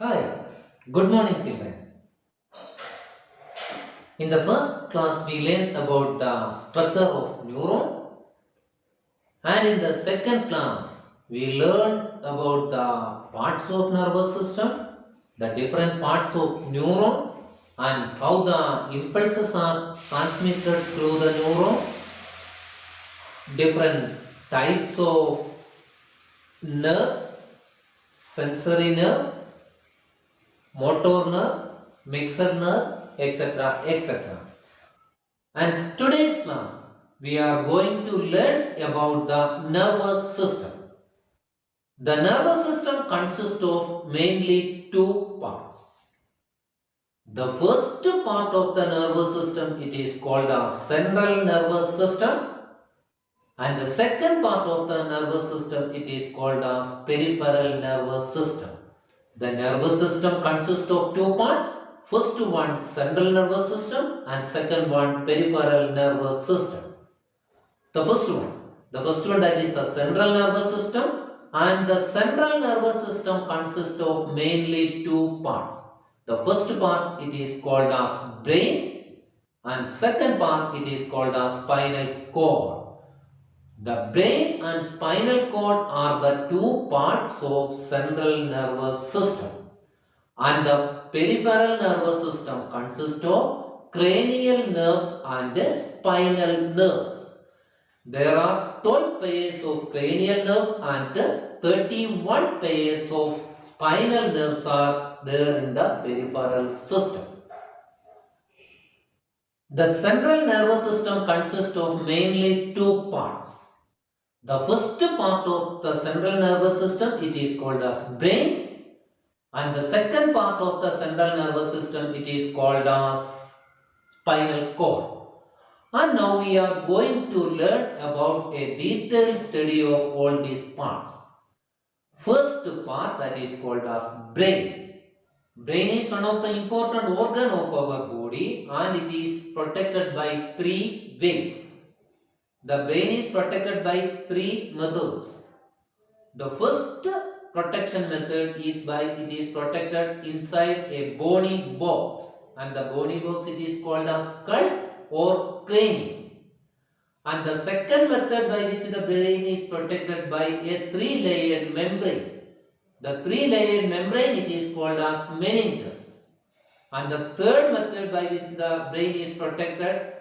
Hi, good morning, children. In the first class, we learned about the structure of neuron, and in the second class, we learned about the parts of nervous system, the different parts of neuron, and how the impulses are transmitted through the neuron, different types of nerves, sensory nerve, motor nerve, mixed nerve, etc. etc. And today's class we are going to learn about the nervous system. The nervous system consists of mainly two parts. The first part of the nervous system it is called a central nervous system, and the second part of the nervous system it is called as peripheral nervous system. The nervous system consists of two parts. First one central nervous system and second one peripheral nervous system. The first one that is the central nervous system, and the central nervous system consists of mainly two parts. The first part it is called as brain, and second part it is called as spinal cord. The brain and spinal cord are the two parts of central nervous system, and the peripheral nervous system consists of cranial nerves and spinal nerves. There are 12 pairs of cranial nerves and 31 pairs of spinal nerves are there in the peripheral system. The central nervous system consists of mainly two parts. The first part of the central nervous system it is called as brain, and the second part of the central nervous system it is called as spinal cord. And now we are going to learn about a detailed study of all these parts. First part that is called as brain. Brain is one of the important organ of our body and it is protected by three ways. The brain is protected by three methods. The first protection method is by it is protected inside a bony box, and the bony box it is called as skull or cranium. And the second method by which the brain is protected by a three-layered membrane. The three-layered membrane it is called as meninges. And the third method by which the brain is protected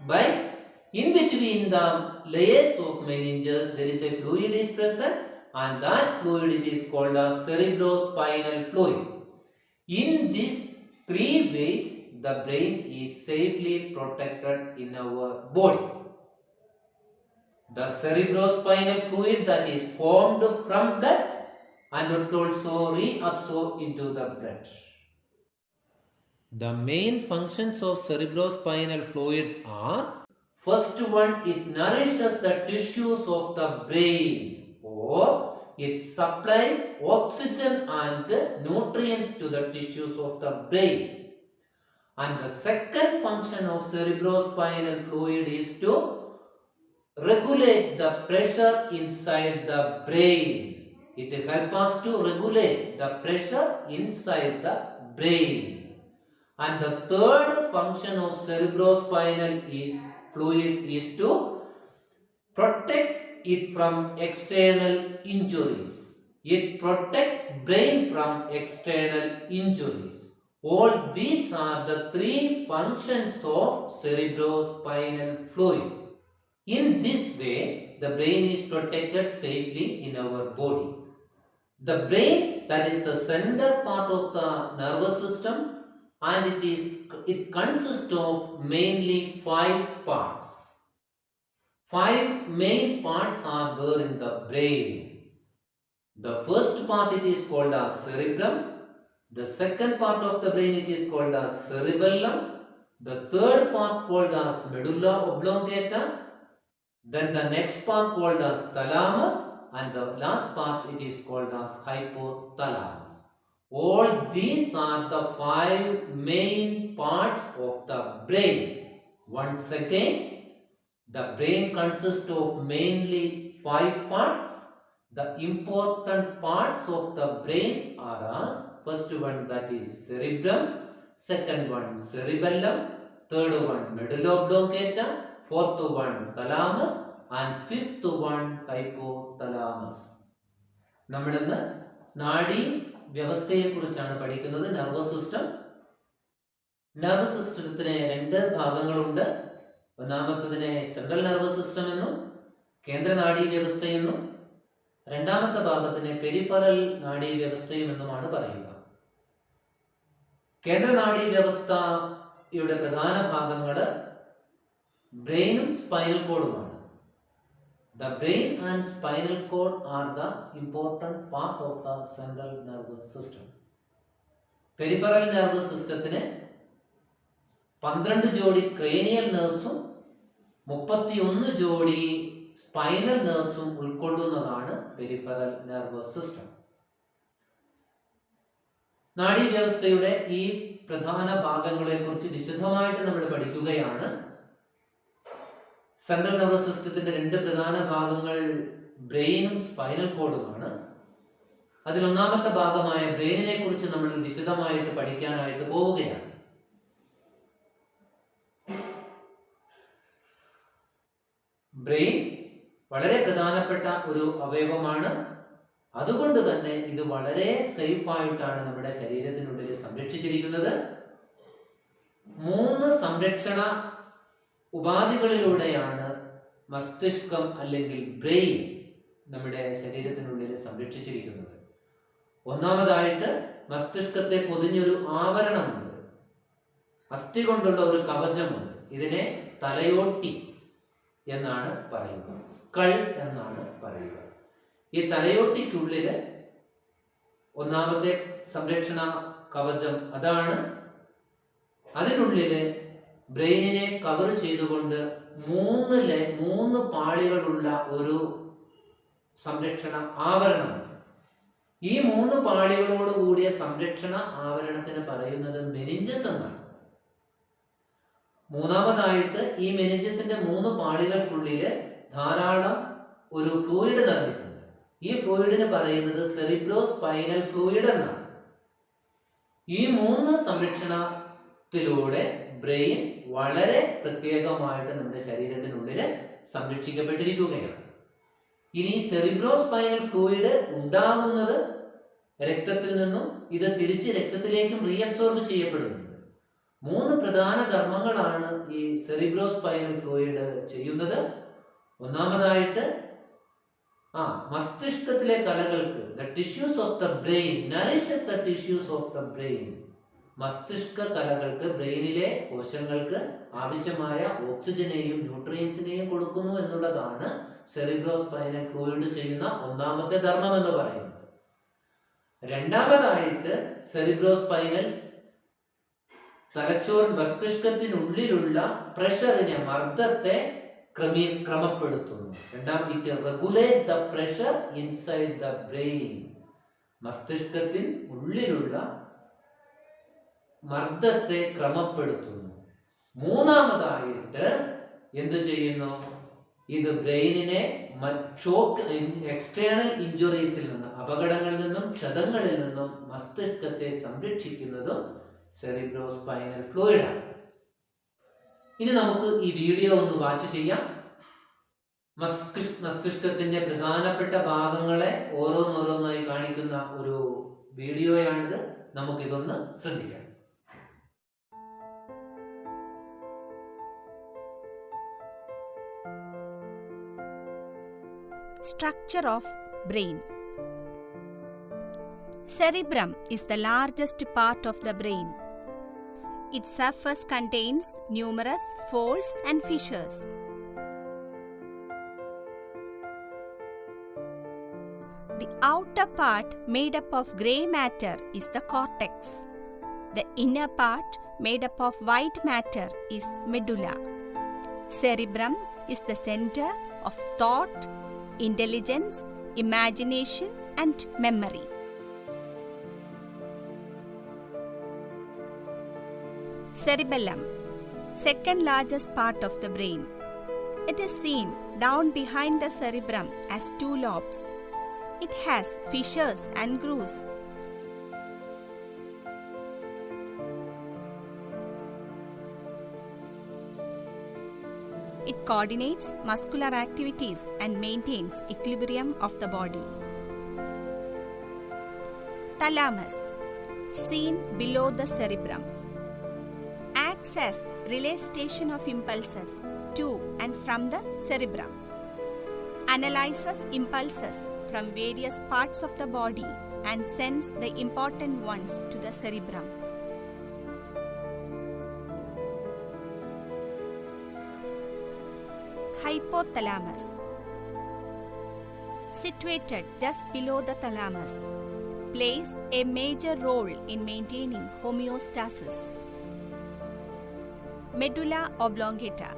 by in between the layers of meninges there is a fluid is present, and that fluid it is called as cerebrospinal fluid. In these three ways the brain is safely protected in our body. The cerebrospinal fluid that is formed from blood and it also reabsorbed into the blood. The main functions of cerebrospinal fluid are: first one, it nourishes the tissues of the brain, or it supplies oxygen and nutrients to the tissues of the brain. And the second function of cerebrospinal fluid is to regulate the pressure inside the brain. It helps us to regulate the pressure inside the brain. And the third function of cerebrospinal fluid is to protect it from external injuries. It protects brain from external injuries. All these are the three functions of cerebrospinal fluid. In this way, the brain is protected safely in our body. The brain, that is the center part of the nervous system, and it consists of mainly five parts. Five main parts are there in the brain. The first part it is called as cerebrum. The second part of the brain it is called as cerebellum. The third part called as medulla oblongata. Then the next part called as thalamus, and the last part it is called as hypothalamus. All these are the five main parts of the brain. Once again, the brain consists of mainly five parts. The important parts of the brain are as First one, that is cerebrum. Second one, cerebellum. Third one, medulla oblongata. Fourth one, thalamus. And fifth one, hypothalamus. നമ്മളിന്ന് നാഡി വ്യവസ്ഥയെ കുറിച്ചാണ് പഠിക്കുന്നത്. Nervous system. Nervous സിസ്റ്റത്തിന് രണ്ട് ഭാഗങ്ങളുണ്ട്. ഒന്നാമത്തതിനെ central nervous system എന്നും കേന്ദ്ര നാഡീ വ്യവസ്ഥയെന്നും രണ്ടാമത്തെ ഭാഗത്തിനെ പെരിഫറൽ നാഡീ വ്യവസ്ഥയും എന്നുമാണ് പറയുക. കേന്ദ്ര നാഡീ വ്യവസ്ഥയുടെ പ്രധാന ഭാഗങ്ങൾ ബ്രെയിനും spinal കോഡുമാണ്. The brain and spinal cord are the important part of the central nervous system. Peripheral nervous systemത്തിന് 12 ജോഡി cranial nervesഉം 31 ജോഡി spinal nervesഉം ഉൾക്കൊള്ളുന്നതാണ് peripheral nervous system. നാഡീവ്യവസ്ഥയുടെ ഈ പ്രധാന ഭാഗങ്ങളെക്കുറിച്ച് വിശദമായിട്ട് നമ്മൾ പഠിക്കുകയാണ്. സെൻട്രൽ നെർവസ് സിസ്റ്റത്തിന്റെ രണ്ട് പ്രധാന ഭാഗങ്ങൾ ബ്രെയിനും സ്പൈനൽ കോഡുമാണ്. അതിലൊന്നാമത്തെ ഭാഗമായ ബ്രെയിനിനെ കുറിച്ച് നമ്മൾ വിശദമായിട്ട് പഠിക്കാനായിട്ട് പോവുകയാണ്. ബ്രെയിൻ വളരെ പ്രധാനപ്പെട്ട ഒരു അവയവമാണ്. അതുകൊണ്ട് തന്നെ ഇത് വളരെ സേഫ് ആയിട്ടാണ് നമ്മുടെ ശരീരത്തിനുള്ളിൽ സംരക്ഷിച്ചിരിക്കുന്നത്. 3 സംരക്ഷണ ഉപാധികളിലൂടെയാണ് മസ്തിഷ്കം അല്ലെങ്കിൽ ബ്രെയിൻ നമ്മുടെ ശരീരത്തിനുള്ളിൽ സംരക്ഷിച്ചിരിക്കുന്നത്. ഒന്നാമതായിട്ട് മസ്തിഷ്കത്തെ പൊതിഞ്ഞൊരു ആവരണമുണ്ട്, അസ്ഥി കൊണ്ടുള്ള ഒരു കവചമുണ്ട്. ഇതിനെ തലയോട്ടി എന്നാണ് പറയുക, സ്കൾ എന്നാണ് പറയുക. ഈ തലയോട്ടിക്കുള്ളില് ഒന്നാമത്തെ സംരക്ഷണ കവചം അതാണ്. അതിനുള്ളില് ബ്രെയിനിനെ കവർ ചെയ്തുകൊണ്ട് 3 പാളികളുള്ള ഒരു സംരക്ഷണ ആവരണമുണ്ട്. ഈ 3 പാളികളോട് കൂടിയ സംരക്ഷണ ആവരണത്തിന് പറയുന്നത് മെനിഞ്ചസ് എന്നാണ്. മൂന്നാമതായിട്ട് ഈ മെനിഞ്ചസിന്റെ 3 പാളികൾക്കുള്ളിൽ ധാരാളം ഒരു ഫ്ലൂയിഡ് നിറഞ്ഞിട്ടുണ്ട്. ഈ ഫ്ലൂയിഡിന് പറയുന്നത് സെറിബ്രോ സ്പൈനൽ ഫ്ലൂയിഡ് എന്നാണ്. ഈ 3 സംരക്ഷണത്തിലൂടെ ബ്രെയിൻ വളരെ പ്രത്യേകമായിട്ട് നമ്മുടെ ശരീരത്തിനുള്ളിൽ സംരക്ഷിക്കപ്പെട്ടിരിക്കുകയാണ്. ഇനി സെറിബ്രോ സ്പൈനൽ ഫ്ലൂയിഡ് ഉണ്ടാകുന്നത് രക്തത്തിൽ നിന്നും ഇത് തിരിച്ച് രക്തത്തിലേക്കും റീഅബ്സോർബ് ചെയ്യപ്പെടുന്നുണ്ട്. 3 പ്രധാന ധർമ്മങ്ങളാണ് ഈ സെറിബ്രോ സ്പൈനൽ ഫ്ലൂയിഡ് ചെയ്യുന്നത്. ഒന്നാമതായിട്ട് മസ്തിഷ്കത്തിലെ കലകൾക്ക് the tissues of the brain nourishes the tissues of the brain. മസ്തിഷ്ക കലകൾക്ക്, ബ്രെയിനിലെ കോശങ്ങൾക്ക് ആവശ്യമായ ഓക്സിജനെയും ന്യൂട്രിയൻസിനെയും കൊടുക്കുന്നു എന്നുള്ളതാണ് സെറിബ്രോ സ്പൈനൽ ഫ്ലൂയിഡ് ചെയ്യുന്ന ഒന്നാമത്തെ ധർമ്മം എന്ന് പറയുന്നത്. രണ്ടാമതായിട്ട് സെറിബ്രോ സ്പൈനൽ തലച്ചോർ മസ്തിഷ്കത്തിനുള്ളിലുള്ള പ്രഷറിനെ, മർദ്ദത്തെ ക്രമപ്പെടുത്തുന്നു. It regulate the pressure inside the brain. മസ്തിഷ്കത്തിൽ ഉള്ളിലുള്ള മർദ്ദത്തെ ക്രമപ്പെടുത്തുന്നു. മൂന്നാമതായിട്ട് എന്ത് ചെയ്യുന്നു? ഇത് ബ്രെയിനിനെ എക്സ്റ്റേണൽ ഇഞ്ചുറീസിൽ നിന്ന്, അപകടങ്ങളിൽ നിന്നും ക്ഷതങ്ങളിൽ നിന്നും മസ്തിഷ്കത്തെ സംരക്ഷിക്കുന്നതും സെറിബ്രോ സ്പൈനൽ ഫ്ലൂയിഡ് ആണ്. ഇനി നമുക്ക് ഈ വീഡിയോ ഒന്ന് വാച്ച് ചെയ്യാം. മസ്തിഷ്കത്തിന്റെ പ്രധാനപ്പെട്ട ഭാഗങ്ങളെ ഓരോന്നോരോന്നായി കാണിക്കുന്ന ഒരു വീഡിയോയാണിത്. നമുക്കിതൊന്ന് ശ്രദ്ധിക്കാം. Structure of brain. Cerebrum is the largest part of the brain. Its surface contains numerous folds and fissures. The outer part, made up of grey matter, is the cortex. The inner part, made up of white matter, is medulla. Cerebrum is the center of thought, intelligence, imagination, and memory. Cerebellum, second largest part of the brain. It is seen down behind the cerebrum as 2 lobes. It has fissures and grooves. It coordinates muscular activities and maintains equilibrium of the body. Thalamus, seen below the cerebrum, acts as relay station of impulses to and from the cerebrum, analyzes impulses from various parts of the body and sends the important ones to the cerebrum. Hypothalamus, situated just below the thalamus, plays a major role in maintaining homeostasis. Medulla oblongata,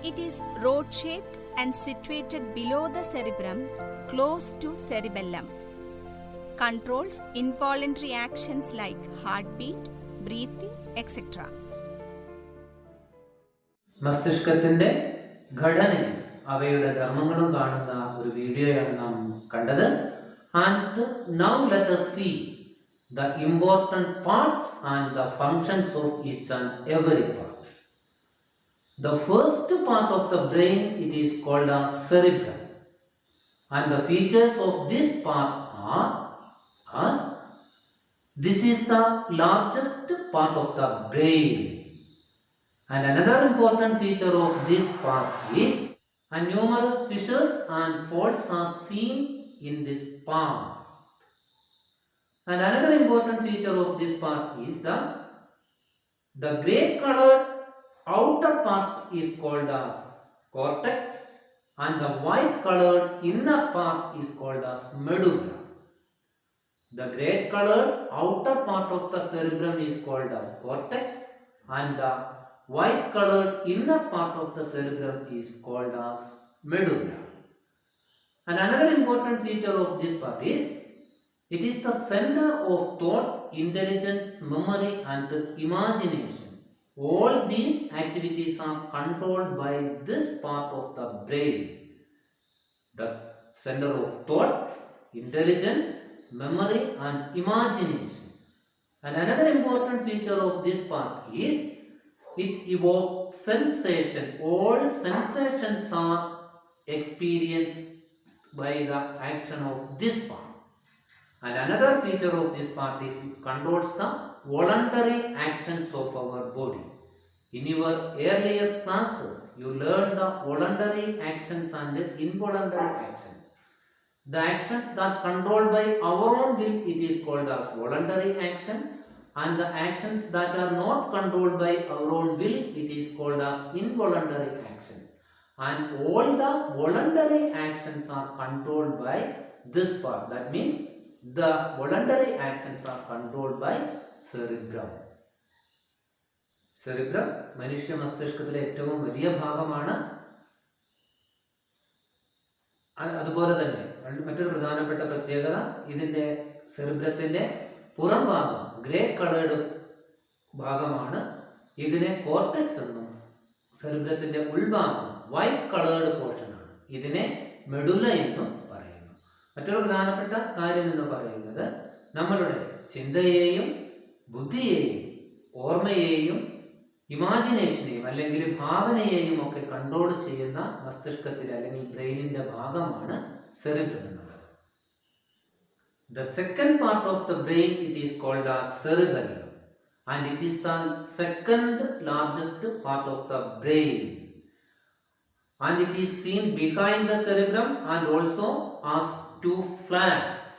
it is rod-shaped and situated below the cerebrum, close to cerebellum. Controls involuntary actions like heartbeat, breathing, etc. മസ്തിഷ്കത്തിന്റെ ഘടനയും അവയുടെ ധർമ്മങ്ങളും കാണുന്ന ഒരു വീഡിയോയാണ് നാം കണ്ടത്. And now let us see the important parts and the functions of each and every part. The first part of the brain, it is called as cerebrum, and the features of this part are as this is the largest part of the brain. And another important feature of this part is numerous fissures and folds are seen in this part. And another important feature of this part is the grey colored outer part is called as cortex and the white colored inner part is called as medulla. The grey colored outer part of the cerebrum is called as cortex and the white colored inner part of the cerebrum is called as medulla. And another important feature of this part is it is the center of thought, intelligence, memory and imagination. All these activities are controlled by this part of the brain. The center of thought, intelligence, memory and imagination. And another important feature of this part is it evokes sensation. All sensations are experienced by the action of this part. And another feature of this part is it controls the voluntary actions of our body. In your earlier classes, you learned the voluntary actions and involuntary actions. The actions that controlled by our own will, it is called as voluntary action, and the actions that are not controlled by our own will, it is called as involuntary actions. And all the voluntary actions are controlled by this part. That means the voluntary actions are controlled by cerebrum. Cerebrum മനുഷ്യ മസ്തിഷ്കത്തിലെ ഏറ്റവും വലിയ ഭാഗമാണ്. അതുപോലെ തന്നെ മറ്റൊരു പ്രധാനപ്പെട്ട പ്രത്യേകത ഇതിന്റെ സെറിബ്രത്തിന്റെ പുറം ഭാഗം ഗ്രേ കളേർഡ് ഭാഗമാണ്. ഇതിനെ കോർട്ടെക്സ് എന്നും സെറിബ്രത്തിന്റെ ഉൾഭാഗം വൈറ്റ് കളേർഡ് പോർഷനാണ്. ഇതിനെ മെഡുല എന്നും പറയുന്നു. മറ്റൊരു പ്രധാനപ്പെട്ട കാര്യം എന്ന് പറയുന്നത് നമ്മളുടെ ചിന്തയെയും ബുദ്ധിയെയും ഓർമ്മയെയും ഇമാജിനേഷനെയും അല്ലെങ്കിൽ ഭാവനയെയും ഒക്കെ കൺട്രോൾ ചെയ്യുന്ന മസ്തിഷ്കത്തിലെ അല്ലെങ്കിൽ ബ്രെയിനിന്റെ ഭാഗമാണ് സെറിബ്രം എന്നുള്ളത്. The second part of the brain, it is called as cerebellum, and it is the second largest part of the brain, and it is seen behind the cerebrum and also as two flanks.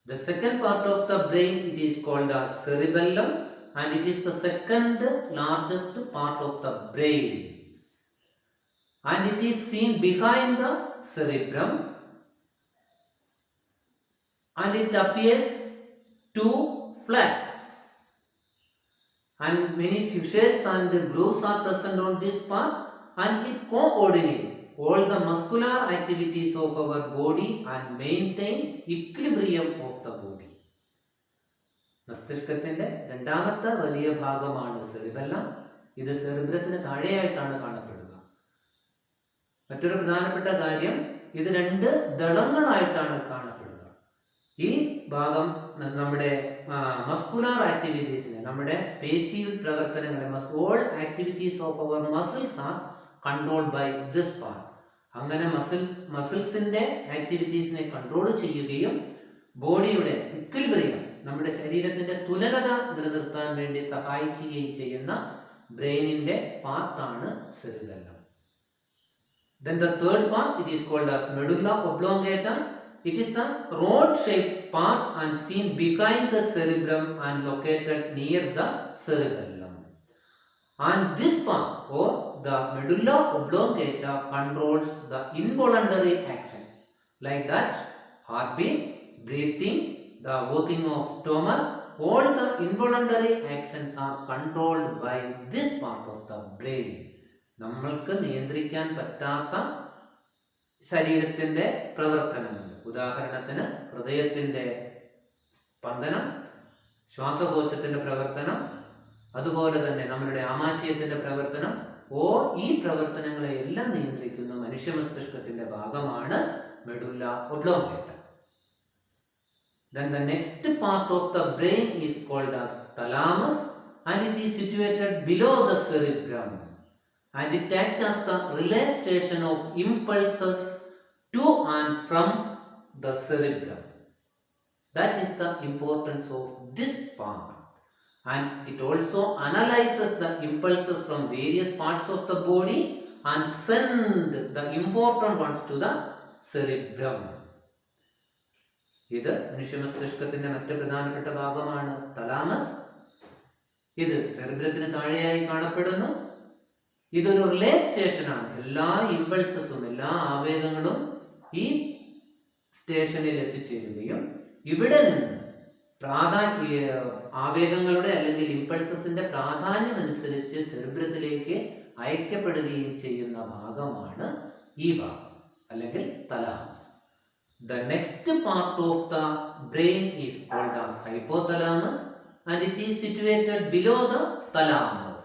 The second part of the brain, it is called as cerebellum, and it is the second largest part of the brain, and it is seen behind the cerebrum, and it appears two flanks, and many fissures and grooves are present on this part, and it coordinates all the muscular activities of our body and maintain equilibrium of the body. മസ്തിഷ്കത്തിന്റെ രണ്ടാമത്തെ വലിയ ഭാഗമാണ് cerebellum. ഇത് സെറിബ്രത്തിന് താഴെയായിട്ടാണ് കാണപ്പെടുക. മറ്റൊരു പ്രധാനപ്പെട്ട കാര്യം ഇത് രണ്ട് ദളങ്ങളായിട്ടാണ് കാണപ്പെടുക. ഈ ഭാഗം നമ്മുടെ മസ്കുലാർ ആക്ടിവിറ്റീസിനെ, നമ്മുടെ പേശി പ്രവർത്തനങ്ങളെ, all activities of our muscles are controlled by this part. അങ്ങനെ മസിൽസിന്റെ ആക്ടിവിറ്റീസിനെ കൺട്രോൾ ചെയ്യുകയും ബോഡിയുടെ ഇക്വിലിബ്രിയം, നമ്മുടെ ശരീരത്തിന്റെ തുലനത നിലനിർത്താൻ വേണ്ടി സഹായിക്കുകയും ചെയ്യുന്ന ബ്രെയിനിന്റെ പാർട്ടാണ് cerebellum. Then the third part, it is called as medulla oblongata. It is the rod-shaped part and seen behind the cerebrum and located near the cerebellum. And this part, or the medulla oblongata, controls the involuntary actions like that heartbeat, breathing, the working of stomach. All the involuntary actions are controlled by this part of the brain. നമ്മൾക്ക് നിയന്ത്രിക്കാൻ പറ്റാത്ത ശരീരത്തിന്റെ പ്രവർത്തനങ്ങൾ, ഉദാഹരണത്തിന് ഹൃദയത്തിന്റെ സ്പന്ദനം, ശ്വാസകോശത്തിന്റെ പ്രവർത്തനം, അതുപോലെ തന്നെ നമ്മളുടെ ആമാശയത്തിന്റെ പ്രവർത്തനം, ഈ പ്രവർത്തനങ്ങളെ എല്ലാം നിയന്ത്രിക്കുന്ന മനുഷ്യ മസ്തിഷ്കത്തിന്റെ ഭാഗമാണ് medulla oblongata. Then the next part of the brain is called as thalamus, and it is situated below the cerebrum, and it acts as the relay station of impulses to and from the cerebrum. That is the importance of this part, and it also analyzes the impulses from various parts of the body and send the important ones to the cerebrum. ഇത് മനുഷ്യമസ്തിഷ്കത്തിന്റെ മറ്റ് പ്രധാനപ്പെട്ട ഭാഗമാണ് thalamus. ഇത് സെറിബ്രത്തിന് താഴെയായി കാണപ്പെടുന്നു. ഇതൊരു relay സ്റ്റേഷനാണ്. എല്ലാ ഇമ്പൾസസും, എല്ലാ ആവേഗങ്ങളും ഈ സ്റ്റേഷനിൽ എത്തിച്ചേരുകയും ഇവിടെ നിന്ന് ആവേഗങ്ങളുടെ അല്ലെങ്കിൽ ഇമ്പൾസസിന്റെ പ്രാധാന്യം അനുസരിച്ച് സെറിബ്രത്തിലേക്ക് അയക്കപ്പെടുകയും ചെയ്യുന്ന ഭാഗമാണ് ഈ ഭാഗം അല്ലെങ്കിൽ thalamus. The next part of the brain is called as hypothalamus, and it is situated below the thalamus,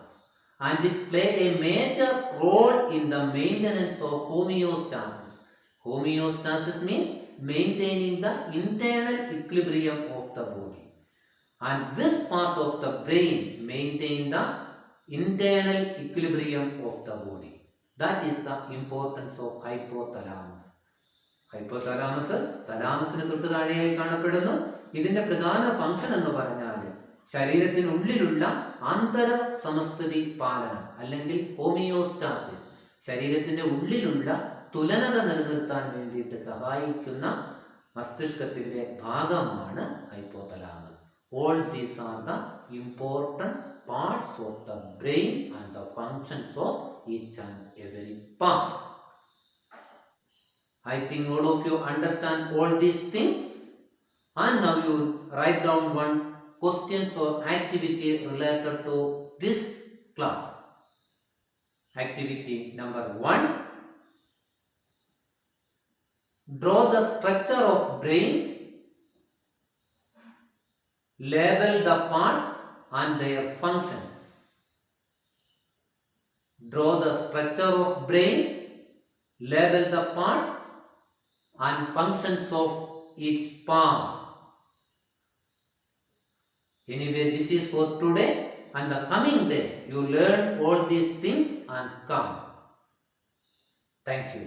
and it plays a major role in the maintenance of homeostasis. Homeostasis means maintaining the internal equilibrium of the body, and this part of the brain maintains the internal equilibrium of the body. That is the importance of hypothalamus. Hypothalamus തലാമസിന് തൊട്ട് താഴെയായി കാണപ്പെടുന്നു. ഇതിന്റെ പ്രധാന function എന്ന് പറഞ്ഞാൽ ശരീരത്തിനുള്ളിലുള്ള ആന്തര സമസ്ഥിതി പാലനം അല്ലെങ്കിൽ homeostasis, ശരീരത്തിന്റെ ഉള്ളിലുള്ള തുലനത നിലനിർത്താൻ വേണ്ടിയിട്ട് സഹായിക്കുന്ന മസ്തിഷ്കത്തിന്റെ ഭാഗമാണ് hypothalamus. All these are the important parts of the brain and the functions of each and every part. I think all of you understand all these things, and now you write down one questions or activity related to this class. Activity number 1. Draw the structure of brain. Label the parts and their functions. Draw the structure of brain. Label the parts and functions of each part. Anyway, this is for today, and the coming day you learn all these things and come. Thank you.